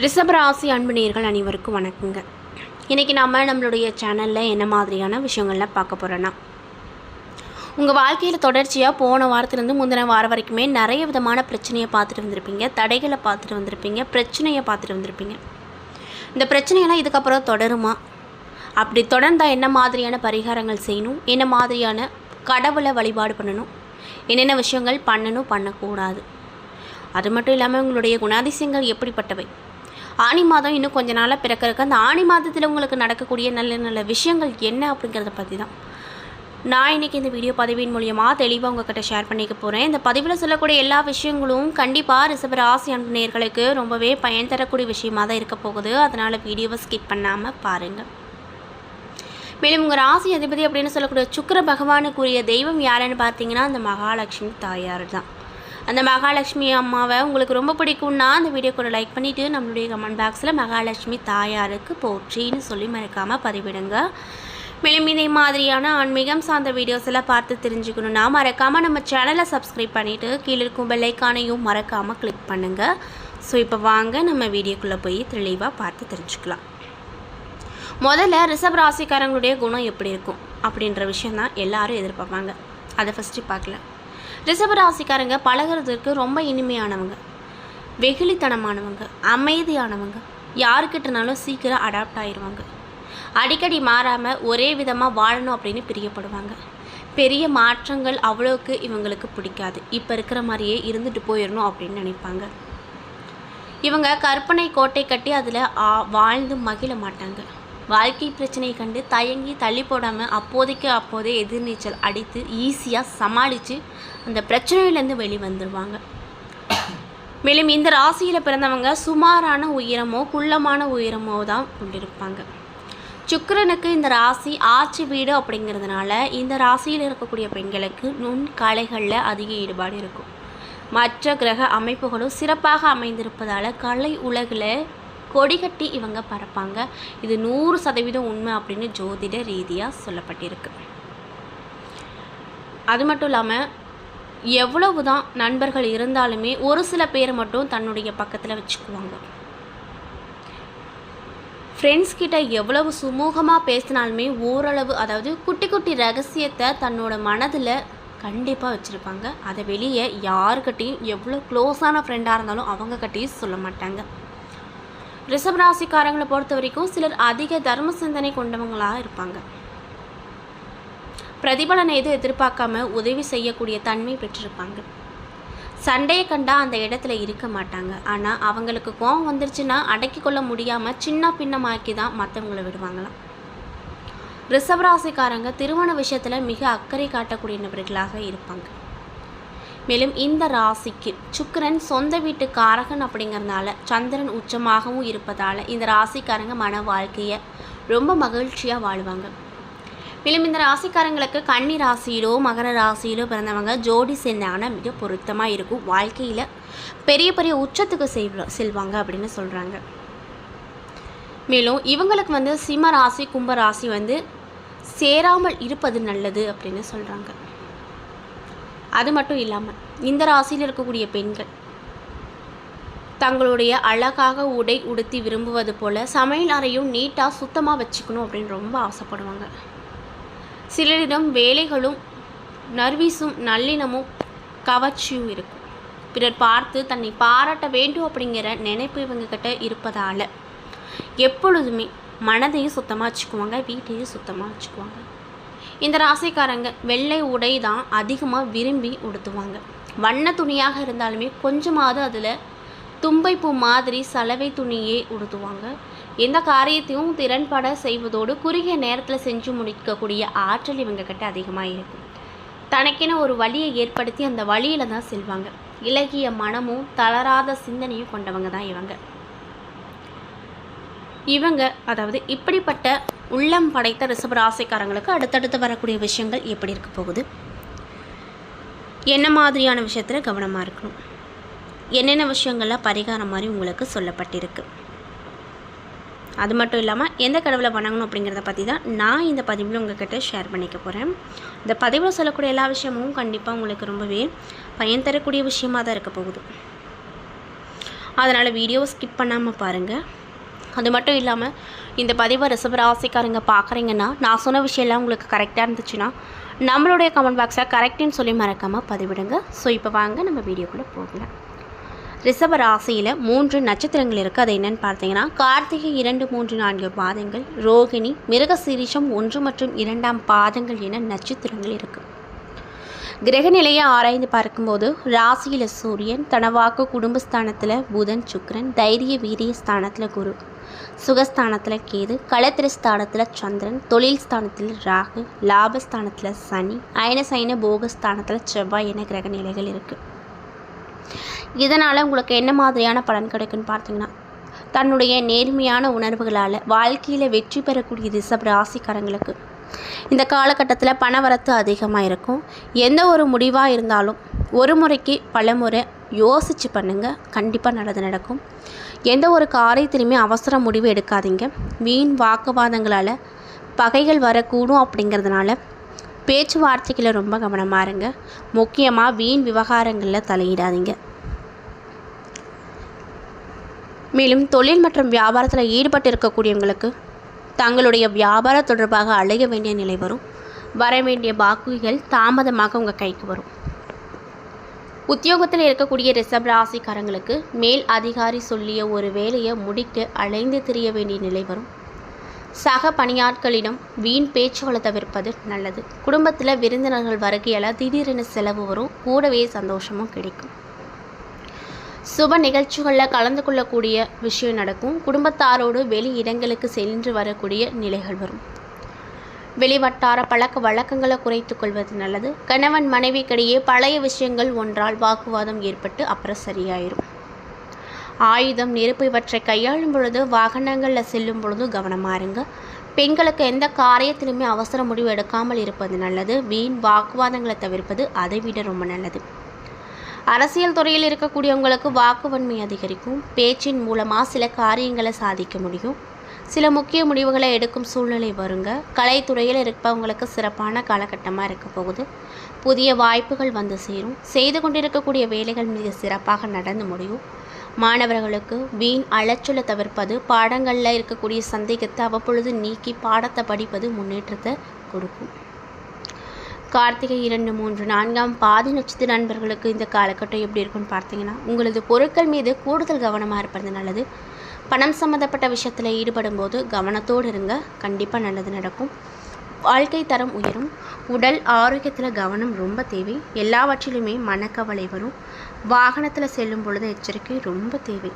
ரிஷபராசி அன்பு நேயர்கள் அனைவருக்கும் வணக்கங்க. இன்றைக்கி நம்மளுடைய சேனலில் என்ன மாதிரியான விஷயங்கள்லாம் பார்க்க போகிறோன்னா, உங்கள் வாழ்க்கையில் தொடர்ச்சியாக போன வாரத்துலேருந்து முந்தின வாரம் வரைக்குமே நிறைய விதமான பிரச்சனையை பார்த்துட்டு வந்திருப்பீங்க, தடைகளை பார்த்துட்டு வந்திருப்பீங்க, பிரச்சனையை பார்த்துட்டு வந்திருப்பீங்க. இந்த பிரச்சனையெல்லாம் இதுக்கப்புறம் தொடருமா? அப்படி தொடர்ந்தால் என்ன மாதிரியான பரிகாரங்கள் செய்யணும், என்ன மாதிரியான கடவுளை வழிபாடு பண்ணணும், என்னென்ன விஷயங்கள் பண்ணணும் பண்ணக்கூடாது, அது மட்டும் இல்லாமல் உங்களுடைய குணாதிசயங்கள் எப்படிப்பட்டவை, ஆனி மாதம் இன்னும் கொஞ்ச நாளாக பிறக்கிறதுக்கு அந்த ஆனி மாதத்தில் உங்களுக்கு நடக்கக்கூடிய நல்ல நல்ல விஷயங்கள் என்ன அப்படிங்கிறத பற்றி தான் நான் இன்றைக்கி இந்த வீடியோ பதிவின் மூலியமாக தெளிவாக உங்கள்கிட்ட ஷேர் பண்ணிக்க போகிறேன். இந்த பதிவில் சொல்லக்கூடிய எல்லா விஷயங்களும் கண்டிப்பாக ரிஷபராசி அன்பு நேயர்களுக்கு ரொம்பவே பயன் தரக்கூடிய விஷயமாக தான் இருக்க போகுது. அதனால் வீடியோவை ஸ்கிப் பண்ணாமல் பாருங்கள். மேலும் உங்கள் ராசி அதிபதி அப்படின்னு சொல்லக்கூடிய சுக்கிர பகவானுக்குரிய தெய்வம் யாருன்னு பார்த்தீங்கன்னா அந்த மகாலட்சுமி தாயார் தான். அந்த மகாலட்சுமி அம்மாவை உங்களுக்கு ரொம்ப பிடிக்கும்னா அந்த வீடியோ கூட லைக் பண்ணிவிட்டு நம்மளுடைய கமெண்ட் பாக்ஸில் மகாலட்சுமி தாயாருக்கு போற்றின்னு சொல்லி மறக்காமல் பதிவிடுங்க. மேலும் இதே மாதிரியான ஆன்மீகம் சார்ந்த வீடியோஸ் எல்லாம் பார்த்து தெரிஞ்சுக்கணுன்னா மறக்காமல் நம்ம சேனலை சப்ஸ்கிரைப் பண்ணிவிட்டு கீழே இருக்கும் பெல் ஐக்கானையும் மறக்காமல் கிளிக் பண்ணுங்கள். ஸோ இப்போ வாங்க நம்ம வீடியோக்குள்ளே போய் தெளிவாக பார்த்து தெரிஞ்சுக்கலாம். முதல்ல ரிஷப ராசிக்காரங்களுடைய குணம் எப்படி இருக்கும் அப்படின்ற விஷயந்தான் எல்லாரும் எதிர்பார்ப்பாங்க. அதை ஃபஸ்ட்டு பார்க்கலாம். ரிஷப ராசிக்காரங்க பழகிறதுக்கு ரொம்ப இனிமையானவங்க, வெகுளித்தனமானவங்க, அமைதியானவங்க, யாருக்கிட்டனாலும் சீக்கிரம் அடாப்ட் ஆகிடுவாங்க, அடிக்கடி மாறாமல் ஒரே விதமாக வாழணும் அப்படின்னு பிரியப்படுவாங்க. பெரிய மாற்றங்கள் அவ்வளோக்கு இவங்களுக்கு பிடிக்காது, இப்போ இருக்கிற மாதிரியே இருந்துட்டு போயிடணும் அப்படின்னு நினைப்பாங்க. இவங்க கற்பனை கோட்டை கட்டி அதில் வாழ்ந்து மகிழ மாட்டாங்க. வாழ்க்கை பிரச்சனையை கண்டு தயங்கி தள்ளி போடாமல் அப்போதே எதிர்நீச்சல் அடித்து ஈஸியாக சமாளித்து அந்த பிரச்சனையிலேருந்து வெளிவந்துடுவாங்க. மேலும் இந்த ராசியில் பிறந்தவங்க சுமாரான உயரமோ குள்ளமான உயரமோ தான் கொண்டிருப்பாங்க. சுக்கிரனுக்கு இந்த ராசி ஆட்சி வீடு அப்படிங்கிறதுனால இந்த ராசியில் இருக்கக்கூடிய பெண்களுக்கு நுண்கலைகளில் அதிக ஈடுபாடு இருக்கும். மற்ற கிரக அமைப்புகளும் சிறப்பாக அமைந்திருப்பதால் கலை உலகில் கொடிகட்டி இவங்க பறப்பாங்க. இது 100% உண்மை அப்படின்னு ஜோதிட ரீதியாக சொல்லப்பட்டிருக்கு. அது மட்டும் இல்லாமல் எவ்வளவு தான் நண்பர்கள் இருந்தாலுமே ஒரு சில பேர் மட்டும் தன்னுடைய பக்கத்தில் வச்சுக்குவாங்க. ஃப்ரெண்ட்ஸ் கிட்ட எவ்வளவு சுமூகமாக பேசினாலுமே ஓரளவு, அதாவது குட்டி குட்டி ரகசியத்தை தன்னோட மனதில் கண்டிப்பாக வச்சுருப்பாங்க. அதை வெளியே யாருக்கிட்டையும் எவ்வளோ க்ளோஸான ஃப்ரெண்டாக இருந்தாலும் அவங்கக்கிட்டையும் சொல்ல மாட்டாங்க. ரிஷபராசிக்காரங்களை பொறுத்த வரைக்கும் சிலர் அதிக தர்ம சிந்தனை கொண்டவங்களாக இருப்பாங்க. பிரதிபலனை எதுவும் எதிர்பார்க்காம உதவி செய்யக்கூடிய தன்மை பெற்றிருப்பாங்க. சண்டையை கண்டா அந்த இடத்துல இருக்க மாட்டாங்க. ஆனால் அவங்களுக்கு கோபம் வந்துருச்சுன்னா அடக்கி கொள்ள முடியாமல் சின்ன பின்னமாக்கி தான் மற்றவங்களை விடுவாங்களாம். ரிஷபராசிக்காரங்க திருமண விஷயத்தில் மிக அக்கறை காட்டக்கூடிய நபர்களாக இருப்பாங்க. மேலும் இந்த ராசிக்கு சுக்கிரன் சொந்த வீட்டு காரகன் அப்படிங்கிறதுனால சந்திரன் உச்சமாகவும் இருப்பதால் இந்த ராசிக்காரங்க மன வாழ்க்கையை ரொம்ப மகிழ்ச்சியாக வாழ்வாங்க. மேலும் இந்த ராசிக்காரங்களுக்கு கன்னி ராசியிலோ மகர ராசியிலோ பிறந்தவங்க ஜோடி சேர்ந்தாங்கன்னா மிக பொருத்தமாக இருக்கும். வாழ்க்கையில் பெரிய பெரிய உச்சத்துக்கு செல்வாங்க அப்படின்னு சொல்கிறாங்க. மேலும் இவங்களுக்கு சிம்ம ராசி கும்ப ராசி சேராமல் இருப்பது நல்லது அப்படின்னு சொல்கிறாங்க. அது மட்டும் இல்லாமல் இந்த ராசியில் இருக்கக்கூடிய பெண்கள் தங்களுடைய அழகாக உடை உடுத்தி விரும்புவது போல் சமையல் அறையும் நீட்டாக சுத்தமாக வச்சுக்கணும் அப்படின்னு ரொம்ப ஆசைப்படுவாங்க. சிலரிடம் வேலைகளும் நர்வீஸும் நல்லினமும் கவர்ச்சியும் இருக்கும். பிறர் பார்த்து தன்னை பாராட்ட வேண்டும் அப்படிங்கிற நினைப்பு இவங்கக்கிட்ட இருப்பதால் எப்பொழுதுமே மனதையும் சுத்தமாக வச்சுக்குவாங்க, வீட்டையும் சுத்தமாக வச்சுக்குவாங்க. இந்த ராசிக்காரங்க வெள்ளை உடை தான் அதிகமாக விரும்பி உடுத்துவாங்க. வண்ண துணியாக இருந்தாலுமே கொஞ்சமாவது அதில் தும்பைப்பூ மாதிரி சலவை துணியே உடுத்துவாங்க. எந்த காரியத்தையும் திறன்பட செய்வதோடு குறுகிய நேரத்தில் செஞ்சு முடிக்கக்கூடிய ஆற்றல் இவங்கக்கிட்ட அதிகமாக இருக்கும். தனக்கென ஒரு வழியை ஏற்படுத்தி அந்த வழியில் தான் செல்வாங்க. இலகிய மனமும் தளராத சிந்தனையும் கொண்டவங்க தான் இவங்க அதாவது இப்படிப்பட்ட உள்ளம் படைத்த ரிஷபராசிக்காரங்களுக்கு அடுத்தடுத்து வரக்கூடிய விஷயங்கள் எப்படி இருக்க போகுது, என்ன மாதிரியான விஷயத்தில் கவனமாக இருக்கணும், என்னென்ன விஷயங்கள்லாம் பரிகாரம் மாதிரி உங்களுக்கு சொல்லப்பட்டிருக்கு, அது மட்டும் இல்லாமல் எந்த கடவுளை வணங்கணும் அப்படிங்கிறத பற்றி தான் நான் இந்த பதிவில் உங்கள்கிட்ட ஷேர் பண்ணிக்க போகிறேன். இந்த பதிவில் சொல்லக்கூடிய எல்லா விஷயமும் கண்டிப்பாக உங்களுக்கு ரொம்பவே பயன் தரக்கூடிய விஷயமாக தான் இருக்க போகுது. அதனால் வீடியோவை ஸ்கிப் பண்ணாமல் பாருங்கள். அது மட்டும் இல்லாமல் இந்த பதிவை ரிஷபராசிக்காரங்க பார்க்குறீங்கன்னா நான் சொன்ன விஷயம்லாம் உங்களுக்கு கரெக்டாக இருந்துச்சுன்னா நம்மளுடைய கமெண்ட் பாக்ஸில் கரெக்டுன்னு சொல்லி மறக்காமல் பதிவிடுங்க. ஸோ இப்போ வாங்க நம்ம வீடியோக்குள்ளே போகலாம். ரிஷப ராசியில் 3 நட்சத்திரங்கள் இருக்குது. அது என்னென்னு பார்த்தீங்கன்னா கார்த்திகை 2, 3, 4 பாதங்கள், ரோகிணி, மிருகசீரிஷம் 1 மற்றும் 2ஆம் பாதங்கள் என நட்சத்திரங்கள் இருக்குது. கிரகநிலையை ஆராய்ந்து பார்க்கும்போது ராசியில் சூரியன், தனவாக்கு குடும்பஸ்தானத்தில் புதன், சுக்கிரன், தைரிய வீரிய ஸ்தானத்தில் குரு, சுகஸ்தானத்தில் கேது, களத்திரஸ்தானத்தில் சந்திரன், தொழில் ஸ்தானத்தில் ராகு, லாபஸ்தானத்தில் சனி, அயனசைன போகஸ்தானத்தில் செவ்வாய் என கிரகநிலைகள் இருக்குது. இதனால் உங்களுக்கு என்ன மாதிரியான பலன் கிடைக்குன்னு பார்த்தீங்கன்னா தன்னுடைய நேர்மையான உணர்வுகளால் வாழ்க்கையில் வெற்றி பெறக்கூடிய ரிஷப ராசிக்காரங்களுக்கு இந்த காலகட்டத்தில் பணவரத்து அதிகமாக இருக்கும். எந்த ஒரு முடிவாக இருந்தாலும் ஒரு முறைக்கு பல முறை யோசித்து பண்ணுங்கள், கண்டிப்பாக நல்லது நடக்கும். எந்த ஒரு காரியத்திலுமே அவசர முடிவு எடுக்காதீங்க. வீண் வாக்குவாதங்களால் பகைகள் வரக்கூடும். அப்படிங்கிறதுனால பேச்சுவார்த்தைகளை ரொம்ப கவனமாக இருங்க. முக்கியமாக வீண் விவகாரங்களில் தலையிடாதீங்க. மேலும் தொழில் மற்றும் வியாபாரத்தில் ஈடுபட்டு இருக்கக்கூடியவங்களுக்கு தங்களுடைய வியாபாரம் தொடர்பாக அழைய வேண்டிய நிலை வரும். வர வேண்டிய பாக்குகள் தாமதமாக உங்கள் கைக்கு வரும். உத்தியோகத்தில் இருக்கக்கூடிய ரிஷப ராசிக்காரங்களுக்கு மேல் அதிகாரி சொல்லிய ஒரு வேலையை முடிக்க அலைந்து திரிய வேண்டிய நிலை வரும். சக பணியாட்களிடம் வீண் பேச்சுகளை தவிர்ப்பது நல்லது. குடும்பத்தில் விருந்தினர்கள் வருகையால் திடீரென செலவு வரும். கூடவே சந்தோஷமும் கிடைக்கும். சுப நிகழ்ச்சிகளில் கலந்து கொள்ளக்கூடிய விஷயம் நடக்கும். குடும்பத்தாரோடு வெளி இடங்களுக்கு சென்று வரக்கூடிய நிலைகள் வரும். வெளிவட்டார பழக்க வழக்கங்களை குறைத்து கொள்வது நல்லது. கணவன் மனைவிக்கிடையே பழைய விஷயங்கள் ஒன்றால் வாக்குவாதம் ஏற்பட்டு அப்புறம் சரியாயிரும். ஆயுதம், நெருப்பு இவற்றை கையாளும் பொழுது வாகனங்களில் செல்லும் பொழுது கவனமாக இருங்க. பெண்களுக்கு எந்த காரியத்திலுமே அவசர முடிவு எடுக்காமல் இருப்பது நல்லது. வீண் வாக்குவாதங்களை தவிர்ப்பது அதை விட ரொம்ப நல்லது. அரசியல் துறையில் இருக்கக்கூடியவங்களுக்கு வாக்குவன்மை அதிகரிக்கும். பேச்சின் மூலமாக சில காரியங்களை சாதிக்க முடியும். சில முக்கிய முடிவுகளை எடுக்கும் சூழ்நிலை வருங்க. கலைத்துறையில் இருப்பவங்களுக்கு சிறப்பான காலகட்டமாக இருக்க போகுது. புதிய வாய்ப்புகள் வந்து சேரும். செய்து கொண்டிருக்கக்கூடிய வேலைகள் மிக சிறப்பாக நடந்து முடியும். மாணவர்களுக்கு வீண் அலைச்சலை தவிர்ப்பது, பாடங்களில் இருக்கக்கூடிய சந்தேகத்தை அவ்வப்பொழுது நீக்கி பாடத்தை படிப்பது முன்னேற்றத்தை கொடுக்கும். கார்த்திகை 2, 3, 4ஆம் பாதி நட்சத்திர நண்பர்களுக்கு இந்த காலகட்டம் எப்படி இருக்குன்னு பார்த்தீங்கன்னா உங்களது பொருட்கள் மீது கூடுதல் கவனமாக இருப்பது நல்லது. பணம் சம்மந்தப்பட்ட விஷயத்தில் ஈடுபடும் போது கவனத்தோடு இருங்க, கண்டிப்பாக நல்லது நடக்கும். வாழ்க்கை தரம் உயரும். உடல் ஆரோக்கியத்தில் கவனம் ரொம்ப தேவை. எல்லாவற்றிலுமே மனக்கவலை வரும். வாகனத்தில் செல்லும் பொழுது எச்சரிக்கை ரொம்ப தேவை.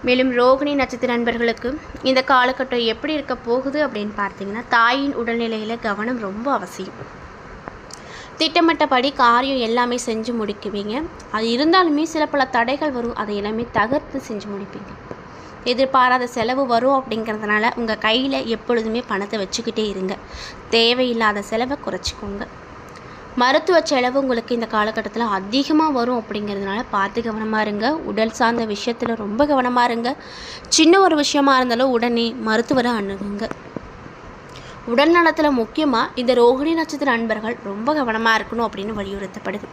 மேலும் ரோகிணி நட்சத்திர நண்பர்களுக்கு இந்த காலகட்டம் எப்படி இருக்க போகுது அப்படின்னு பார்த்தீங்கன்னா தாயின் உடல்நிலையில் கவனம் ரொம்ப அவசியம். திட்டமிட்டபடி காரியம் எல்லாமே செஞ்சு முடிக்குவீங்க. அது இருந்தாலுமே சில பல தடைகள் வரும். அதை எல்லாமே தகர்த்து செஞ்சு முடிப்பீங்க. எதிர்பாராத செலவு வரும். அப்படிங்கிறதுனால உங்கள் கையில் எப்பொழுதுமே பணத்தை வச்சுக்கிட்டே இருங்க. தேவையில்லாத செலவை குறைச்சிக்கோங்க. மருத்துவ செலவு உங்களுக்கு இந்த காலகட்டத்தில் அதிகமாக வரும். அப்படிங்கிறதுனால பார்த்து கவனமாக இருங்க. உடல் சார்ந்த விஷயத்தில் ரொம்ப கவனமாக இருங்க. சின்ன ஒரு விஷயமா இருந்தாலும் உடனே மருத்துவரை அணுகுங்க. உடல் நலத்தில் முக்கியமாக இந்த ரோகிணி நட்சத்திர நண்பர்கள் ரொம்ப கவனமாக இருக்கணும் அப்படின்னு வலியுறுத்தப்படுது.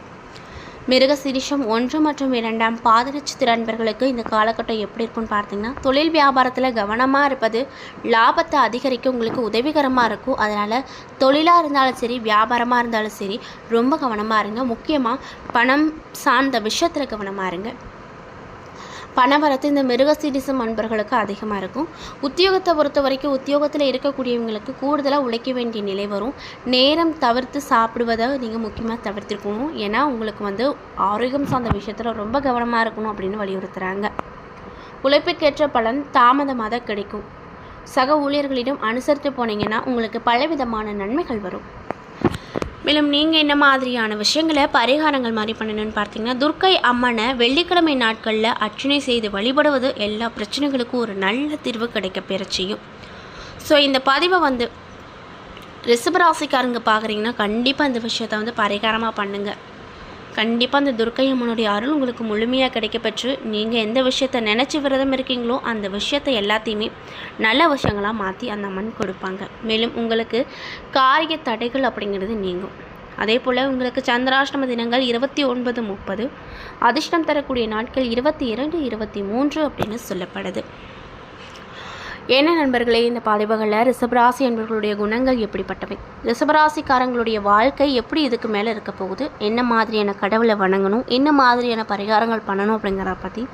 மிருகசீரிஷம் 1 மற்றும் 2ஆம் பாத நட்சத்திர நண்பர்களுக்கு இந்த காலகட்டம் எப்படி இருக்குன்னு பார்த்தீங்கன்னா தொழில் வியாபாரத்தில் கவனமாக இருப்பது லாபத்தை அதிகரிக்க உங்களுக்கு உதவிகரமாக இருக்கும். அதனால் தொழிலாக இருந்தாலும் சரி, வியாபாரமாக இருந்தாலும் சரி ரொம்ப கவனமாக இருங்க. முக்கியமாக பணம் சார்ந்த விஷயத்தில் கவனமாக இருங்க. பணவரத்து இந்த மிருகசீரிஷம் நண்பர்களுக்கு அதிகமாக இருக்கும். உத்தியோகத்தை பொறுத்த வரைக்கும் உத்தியோகத்தில் இருக்கக்கூடியவங்களுக்கு கூடுதலாக உழைக்க வேண்டிய நிலை வரும். நேரம் தவிர்த்து சாப்பிடுவதை நீங்கள் முக்கியமாக தவிர்த்திருக்கணும். ஏன்னா உங்களுக்கு ஆரோக்கியம் சார்ந்த விஷயத்தில் ரொம்ப கவனமாக இருக்கணும் அப்படின்னு வலியுறுத்துகிறாங்க. உழைப்புக்கேற்ற பலன் தாமதமாக தான் கிடைக்கும். சக ஊழியர்களிடம் அனுசரித்து போனீங்கன்னா உங்களுக்கு பலவிதமான நன்மைகள் வரும். மேலும் நீங்கள் என்ன மாதிரியான விஷயங்களை பரிகாரங்கள் மாதிரி பண்ணணும்னு பார்த்தீங்கன்னா துர்க்கை அம்மனை வெள்ளிக்கிழமை நாட்களில் அர்ச்சனை செய்து வழிபடுவது எல்லா பிரச்சனைகளுக்கும் ஒரு நல்ல தீர்வு கிடைக்க பெற செய்யும். ஸோ இந்த பதிவை ரிஷபராசிக்காரங்க பார்க்குறீங்கன்னா கண்டிப்பாக இந்த விஷயத்தை பரிகாரமாக பண்ணுங்கள். கண்டிப்பாக அந்த துர்க்கை அம்மனுடைய அருள் உங்களுக்கு முழுமையாக கிடைக்கப்பெற்று நீங்கள் எந்த விஷயத்தை நினச்சி விரதம் இருக்கீங்களோ அந்த விஷயத்தை எல்லாத்தையுமே நல்ல விஷயங்களாக மாற்றி அந்த அம்மன் கொடுப்பாங்க. மேலும் உங்களுக்கு காரிய தடைகள் அப்படிங்கிறது நீங்கும். அதே போல் உங்களுக்கு சந்திராஷ்டம தினங்கள் 29, 30, அதிர்ஷ்டம் தரக்கூடிய நாட்கள் 22, 23 அப்படின்னு சொல்லப்படுது. என்ன நண்பர்களே, இந்த பதிவுகளில் ரிஷபராசி என்பவர்களுடைய குணங்கள் எப்படிப்பட்டவை, ரிஷபராசிக்காரங்களுடைய வாழ்க்கை எப்படி இதுக்கு மேலே இருக்க போகுது, என்ன மாதிரியான கடவுளை வணங்கணும், என்ன மாதிரியான பரிகாரங்கள் பண்ணணும் அப்படிங்கிறத பற்றி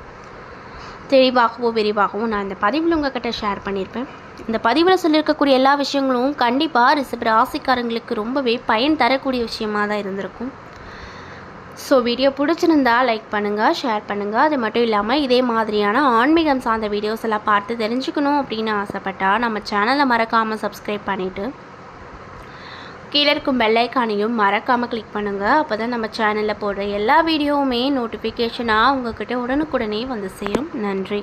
தெளிவாகவும் விரிவாகவும் நான் இந்த பதிவில் உங்கள்கிட்ட ஷேர் பண்ணியிருப்பேன். இந்த பதிவில் சொல்லியிருக்கக்கூடிய எல்லா விஷயங்களும் கண்டிப்பாக ரிஷபராசிக்காரங்களுக்கு ரொம்பவே பயன் தரக்கூடிய விஷயமாக தான் இருந்திருக்கும். ஸோ வீடியோ பிடிச்சிருந்தா லைக் பண்ணுங்கள், ஷேர் பண்ணுங்கள். அது மட்டும் இல்லாமல் இதே மாதிரியான ஆன்மீகம் சார்ந்த வீடியோஸ் எல்லாம் பார்த்து தெரிஞ்சுக்கணும் அப்படின்னு ஆசைப்பட்டால் நம்ம சேனலை மறக்காமல் சப்ஸ்கிரைப் பண்ணிவிட்டு கீழே இருக்கும் பெல் ஐக்கானையும் மறக்காமல் கிளிக் பண்ணுங்கள். அப்போ தான் நம்ம சேனலில் போடுற எல்லா வீடியோவுமே நோட்டிஃபிகேஷனாக உங்கள்கிட்ட உடனுக்குடனே வந்து சேரும். நன்றி.